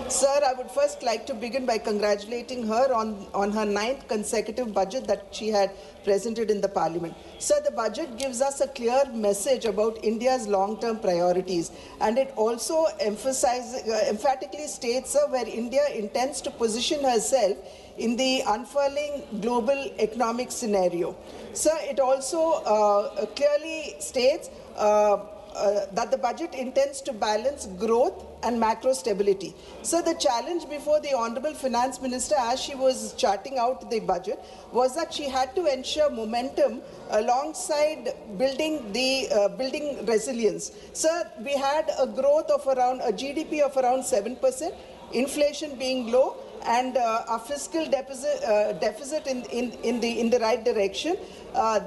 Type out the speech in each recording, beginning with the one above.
Sir, I would first like to begin by congratulating her on her 9th consecutive budget that she had presented in the Parliament. Sir, the budget gives us a clear message about India's long-term priorities, and it also emphatically states, sir, where India intends to position herself in the unfurling global economic scenario. Sir, it also clearly states that the budget intends to balance growth and macro stability. So the challenge before the Honorable Finance Minister, as she was charting out the budget, was that she had to ensure momentum alongside building resilience. Sir, we had a growth of around a GDP of around 7%, inflation being low, and a fiscal deficit in the right direction.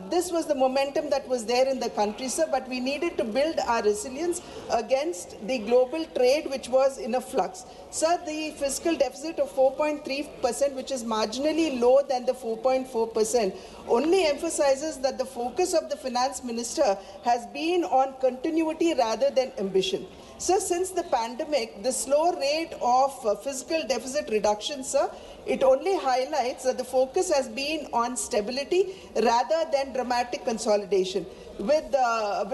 This was the momentum that was there in the country, sir, but we needed to build our resilience against the global trade, which was in a flux. Sir, the fiscal deficit of 4.3%, which is marginally lower than the 4.4%, only emphasizes that the focus of the finance minister has been on continuity rather than ambition. Sir, since the pandemic, the slow rate of fiscal deficit reduction, sir, it only highlights that the focus has been on stability rather than dramatic consolidation. With the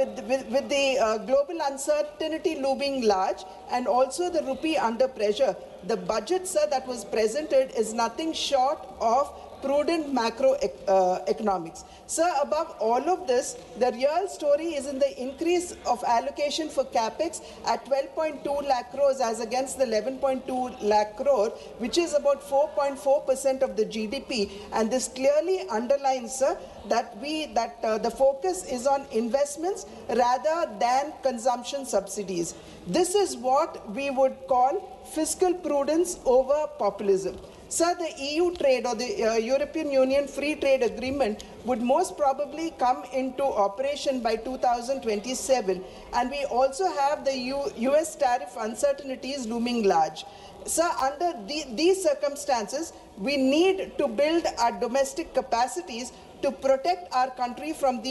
global uncertainty looming large and also the rupee under pressure, the budget, sir, that was presented is nothing short of prudent macroeconomics. Sir, above all of this, the real story is in the increase of allocation for capex at 12.2 lakh crores as against the 11.2 lakh crore, which is about 4.4% of the GDP. And this clearly underlines, sir, that the focus is on investments rather than consumption subsidies. This is what we would call fiscal prudence over populism. Sir, the EU trade or the European Union Free Trade Agreement would most probably come into operation by 2027, and we also have the US tariff uncertainties looming large. Sir, under these circumstances, we need to build our domestic capacities to protect our country from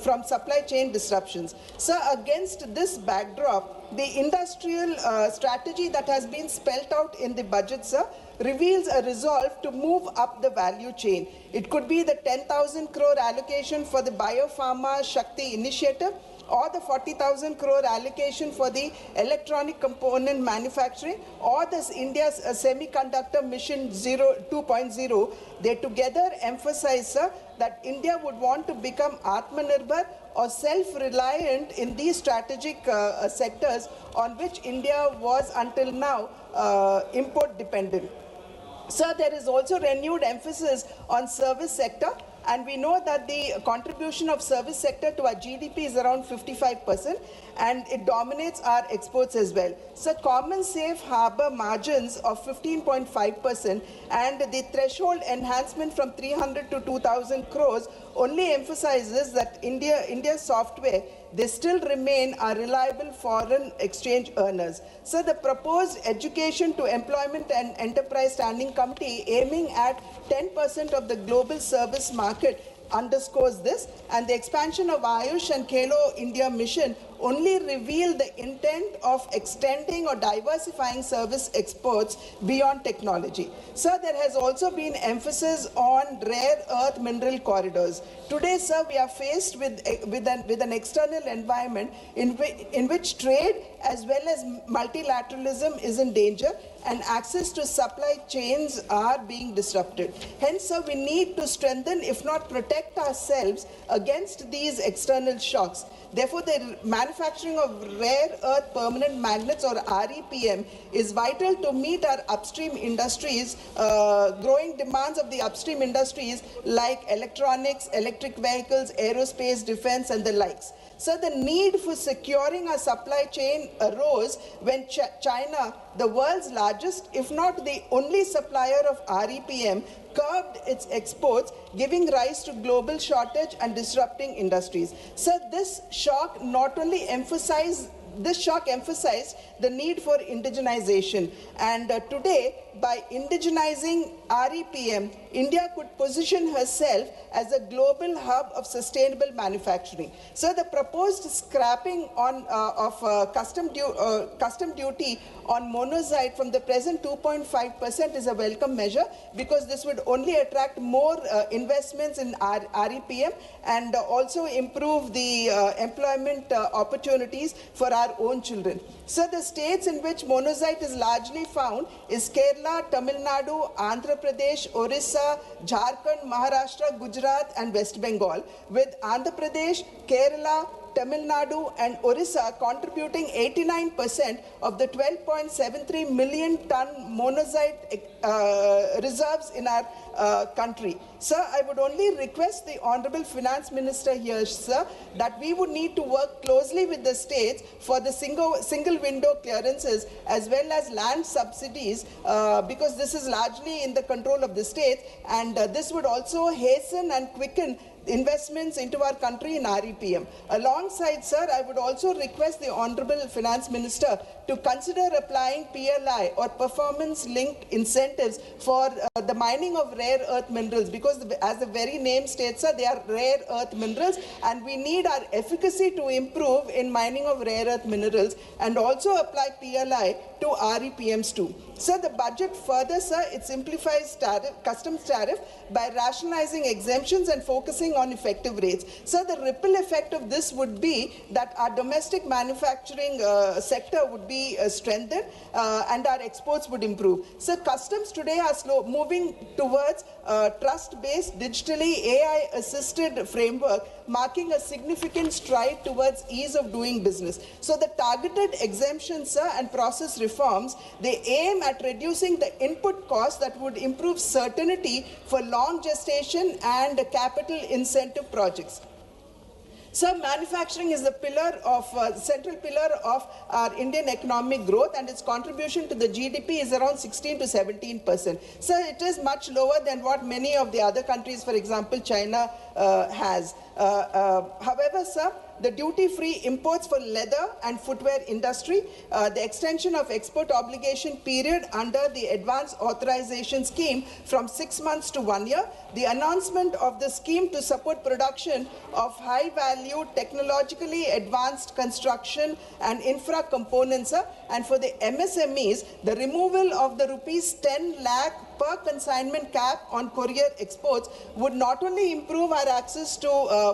from supply chain disruptions. Sir, against this backdrop, the industrial strategy that has been spelled out in the budget, sir, reveals a resolve to move up the value chain. It could be the 10,000 crore allocation for the Biopharma Shakti initiative, or the 40,000 crore allocation for the electronic component manufacturing, or this India's semiconductor mission 2.0, they together emphasize, sir, that India would want to become Atmanirbhar or self-reliant in these strategic sectors on which India was until now import dependent. Sir, there is also renewed emphasis on service sector, and we know that the contribution of service sector to our GDP is around 55%, and it dominates our exports as well. So common safe harbor margins of 15.5% and the threshold enhancement from 300 to 2,000 crores only emphasizes that India's software, they still remain our reliable foreign exchange earners. So the proposed Education to Employment and Enterprise Standing Committee aiming at 10% of the global service market underscores this, and the expansion of Ayush and Khelo India mission only reveal the intent of extending or diversifying service exports beyond technology. Sir, there has also been emphasis on rare earth mineral corridors. Today, sir, we are faced with an external environment in which trade as well as multilateralism is in danger, and access to supply chains are being disrupted. Hence, sir, we need to strengthen, if not protect ourselves against these external shocks. Therefore, the manufacturing of rare earth permanent magnets, or REPM, is vital to meet our upstream industries, growing demands of the upstream industries like electronics, electric vehicles, aerospace, defense, and the likes. So the need for securing our supply chain arose when China, the world's largest, if not the only supplier of REPM, curbed its exports, giving rise to global shortage and disrupting industries. So this shock not only emphasized this shock emphasized the need for indigenization. And today, by indigenizing REPM, India could position herself as a global hub of sustainable manufacturing. So the proposed scrapping of custom duty on monazite from the present 2.5% is a welcome measure, because this would only attract more investments in REPM and also improve the employment opportunities for our own children. So the states in which monazite is largely found is Kerala, Tamil Nadu, Andhra Pradesh, Orissa, Jharkhand, Maharashtra, Gujarat and West Bengal, with Andhra Pradesh, Kerala, Tamil Nadu and Orissa contributing 89% of the 12.73 million ton monazite reserves in our country. Sir, I would only request the Honorable Finance Minister here, sir, that we would need to work closely with the states for the single window clearances as well as land subsidies, because this is largely in the control of the states, and this would also hasten and quicken investments into our country in REPM. Alongside, sir, I would also request the Honorable Finance Minister to consider applying PLI or performance-linked incentives for the mining of rare earth minerals, because as the very name states, sir, they are rare earth minerals, and we need our efficacy to improve in mining of rare earth minerals, and also apply PLI to REPMs too. Sir, the budget further, sir, it simplifies customs tariff by rationalizing exemptions and focusing on effective rates. So the ripple effect of this would be that our domestic manufacturing sector would be strengthened and our exports would improve. So customs today are moving towards trust-based, digitally AI-assisted framework, marking a significant stride towards ease of doing business. So the targeted exemptions, sir, and process reforms, they aim at reducing the input costs that would improve certainty for long gestation and capital incentive projects. So manufacturing is the central pillar of our Indian economic growth, and its contribution to the GDP is around 16 to 17%. So it is much lower than what many of the other countries, for example, China has. However, sir, the duty-free imports for leather and footwear industry, the extension of export obligation period under the advance authorization scheme from 6 months to 1 year, the announcement of the scheme to support production of high-value, technologically advanced construction and infra components, and for the MSMEs, the removal of the rupees 10 lakh per consignment cap on courier exports would not only improve our access to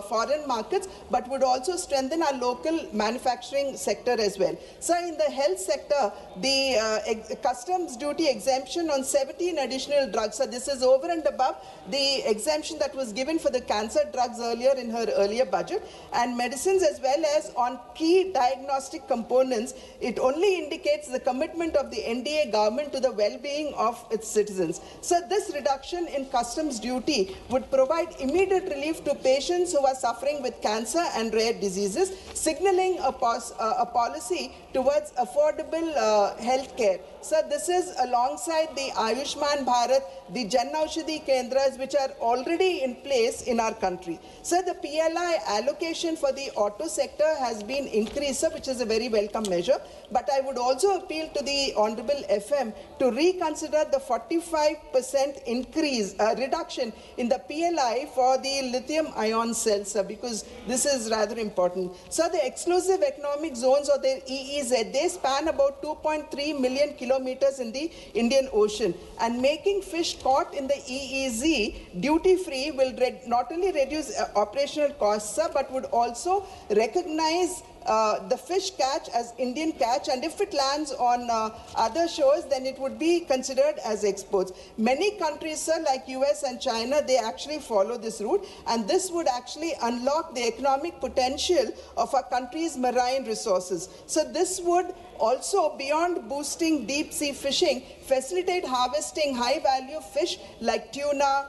foreign markets, but would also strengthen our local manufacturing sector as well. So in the health sector, the customs duty exemption on 17 additional drugs, so this is over and above the exemption that was given for the cancer drugs earlier in her earlier budget, and medicines as well as on key diagnostic components, it only indicates the commitment of the NDA government to the well-being of its citizens. So this reduction in customs duty would provide immediate relief to patients who are suffering with cancer and rare diseases, signaling a policy towards affordable health care. So this is alongside the Ayushman Bharat, the Jan Aushadhi Kendras, which are already in place in our country. So the PLI allocation for the auto sector has been increased, sir, which is a very welcome measure. But I would also appeal to the Honorable FM to reconsider the 45% reduction in the PLI for the lithium-ion cells, sir, because this is rather important. So the exclusive economic zones, or the EEZ, they span about 2.3 million kilometers in the Indian Ocean, and making fish caught in the EEZ duty-free will not only reduce operational costs, sir, but would also recognize the fish catch as Indian catch, and if it lands on other shores, then it would be considered as exports. Many countries, sir, like US and China, they actually follow this route, and this would actually unlock the economic potential of our country's marine resources. So this would also, beyond boosting deep-sea fishing, facilitate harvesting high-value fish like tuna,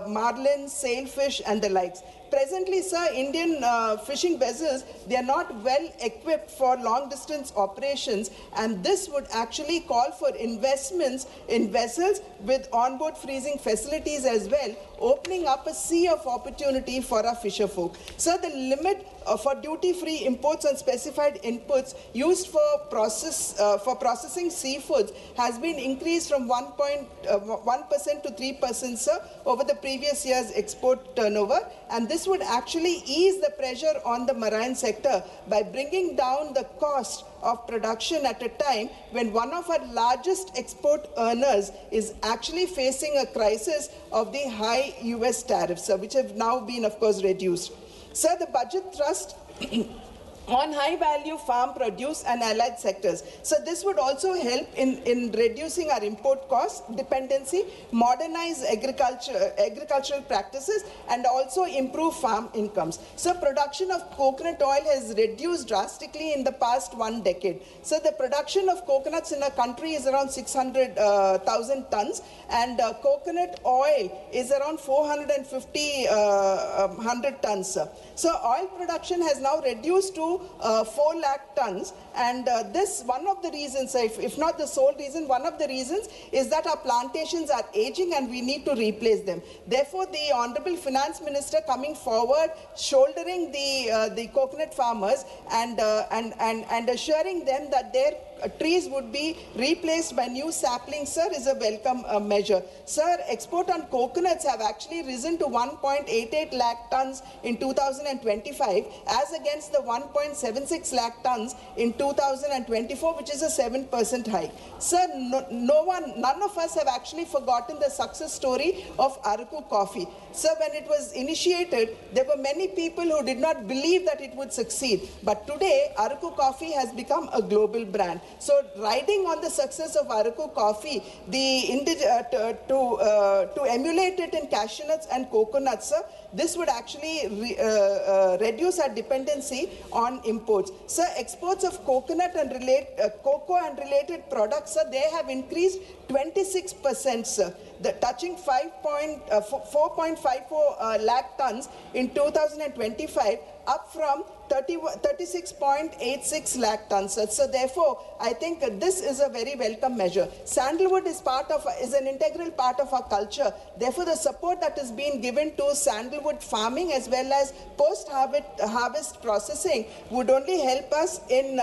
marlin, sailfish, and the likes. Presently, sir, Indian fishing vessels, they are not well equipped for long-distance operations, and this would actually call for investments in vessels with onboard freezing facilities as well, opening up a sea of opportunity for our fisher folk. So the limit for duty-free imports on specified inputs used for processing seafoods has been increased from 1% to 3%, sir, over the previous year's export turnover, and this would actually ease the pressure on the marine sector by bringing down the cost of production at a time when one of our largest export earners is actually facing a crisis of the high US tariffs, which have now been, of course, reduced. Sir, the budget thrust on high-value farm produce and allied sectors. So this would also help in reducing our import cost dependency, modernize agricultural practices, and also improve farm incomes. So production of coconut oil has reduced drastically in the past 1 decade. So the production of coconuts in our country is around 600,000 tons, and coconut oil is around 450 tons. Sir. So oil production has now reduced to 4 lakh tons, and this, one of the reasons, if not the sole reason, one of the reasons is that our plantations are aging and we need to replace them. Therefore, the Honorable Finance Minister coming forward, shouldering the coconut farmers and assuring them that their trees would be replaced by new saplings, sir, is a welcome measure. Sir, export on coconuts have actually risen to 1.88 lakh tons in 2025 as against the 1.76 lakh tons in 2024, which is a 7% hike. Sir, none of us have actually forgotten the success story of Araku coffee. Sir, when it was initiated, there were many people who did not believe that it would succeed. But today, Araku coffee has become a global brand. So, riding on the success of Araku coffee, to emulate it in cashew nuts and coconuts, sir, this would actually reduce our dependency on imports. Sir, exports of coconut and cocoa and related products, sir, they have increased 26%, sir, touching 4.54 lakh tons in 2025, up from 36.86 lakh tons. So therefore, I think this is a very welcome measure. Sandalwood is an integral part of our culture. Therefore, the support that is being given to sandalwood farming as well as post-harvest processing would only help us in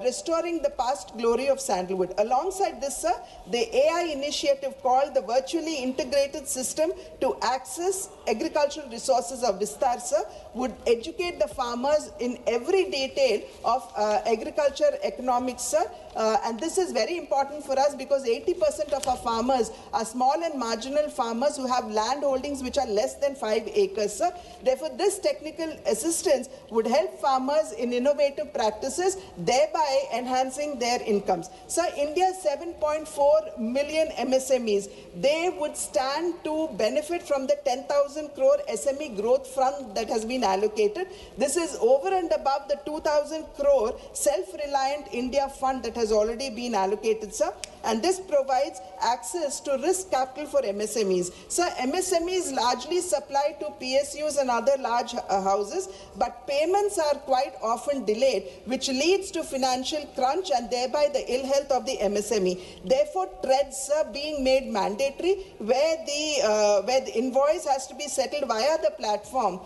restoring the past glory of sandalwood. Alongside this, sir, the AI initiative called the Virtually Integrated System to Access Agricultural Resources of Vistar, sir, would educate the farmers in every detail of agriculture economics, sir. And this is very important for us because 80% of our farmers are small and marginal farmers who have land holdings which are less than 5 acres, sir. Therefore, this technical assistance would help farmers in innovative practices, thereby enhancing their incomes. Sir, India's 7.4 million MSMEs, they would stand to benefit from the 10,000 crore SME growth fund that has been allocated. This is over and above the 2,000 crore self-reliant India fund that has already been allocated, sir. And this provides access to risk capital for MSMEs. Sir, MSMEs largely supply to PSUs and other large houses, but payments are quite often delayed, which leads to financial crunch and thereby the ill health of the MSME. Therefore, TREDS being made mandatory, where the invoice has to be settled via the platform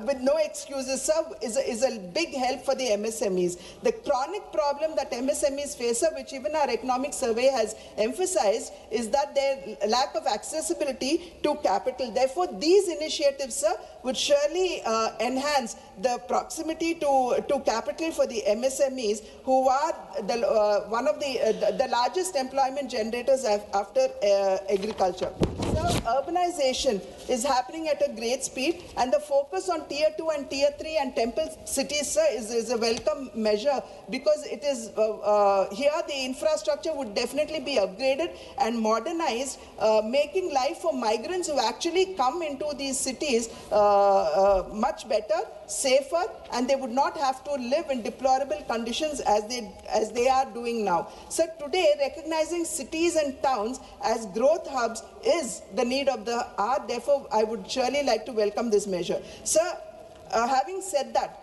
with no excuses, sir, is a big help for the MSMEs. The chronic problem that MSMEs face, sir, which even our economic survey has emphasized, is that their lack of accessibility to capital. Therefore, these initiatives, sir, would surely enhance the proximity to capital for the MSMEs, who are one of the largest employment generators after agriculture. So, urbanization is happening at a great speed, and the focus on Tier 2 and Tier 3 and temple cities, sir, is a welcome measure, because it is here the infrastructure would definitely be upgraded and modernized, making life for migrants who actually come into these cities much better, safer, and they would not have to live in deplorable conditions as they are doing now. So today, recognizing cities and towns as growth hubs is the need of the hour. Therefore, I would surely like to welcome this measure. Sir, having said that,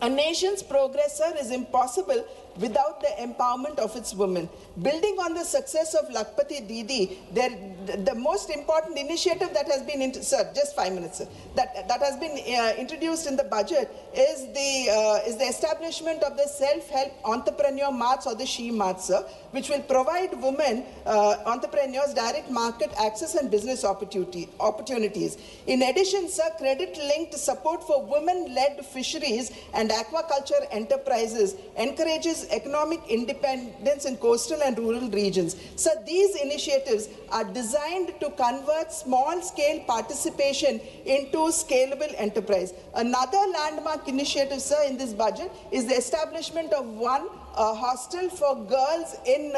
a nation's progress, sir, is impossible without the empowerment of its women. Building on the success of Lakpati Didi, the most important initiative that has been, sir, just 5 minutes, sir, that has been introduced in the budget is the establishment of the self-help entrepreneur marts, or the She Marts, sir, which will provide women entrepreneurs direct market access and business opportunities. In addition, sir, credit-linked support for women-led fisheries and aquaculture enterprises encourages economic independence in coastal and rural regions. So these initiatives are designed to convert small-scale participation into scalable enterprise. Another landmark initiative, sir, in this budget is the establishment of one hostel for girls in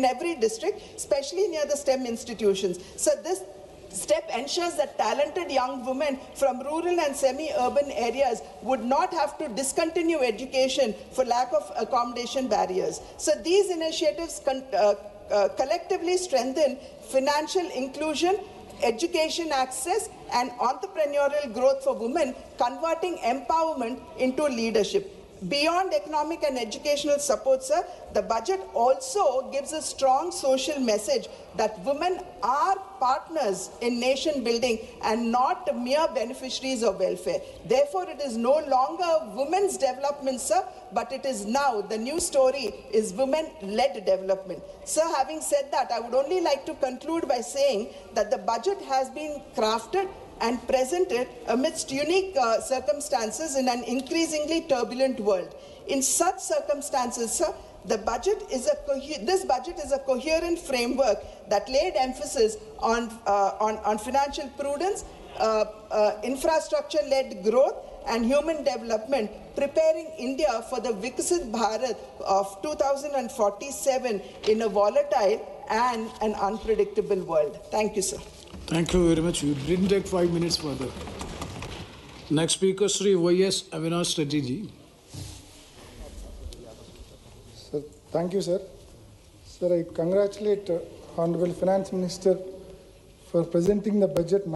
every district, especially near the STEM institutions. So this step ensures that talented young women from rural and semi-urban areas would not have to discontinue education for lack of accommodation barriers. So these initiatives collectively strengthen financial inclusion, education access, and entrepreneurial growth for women, converting empowerment into leadership. Beyond economic and educational support, sir, the budget also gives a strong social message that women are partners in nation building and not mere beneficiaries of welfare. Therefore, it is no longer women's development, sir, but it is now, the new story is women-led development. Sir, having said that, I would only like to conclude by saying that the budget has been crafted and presented amidst unique circumstances in an increasingly turbulent world. In such circumstances, sir, this budget is a coherent framework that laid emphasis on financial prudence, infrastructure-led growth, and human development, preparing India for the Viksit Bharat of 2047 in a volatile and an unpredictable world. Thank you, sir. Thank you very much. You didn't take 5 minutes further. Next speaker, Sri Y.S. Avinash Reddy ji. Sir, thank you, sir. Sir, I congratulate Honorable Finance Minister for presenting the budget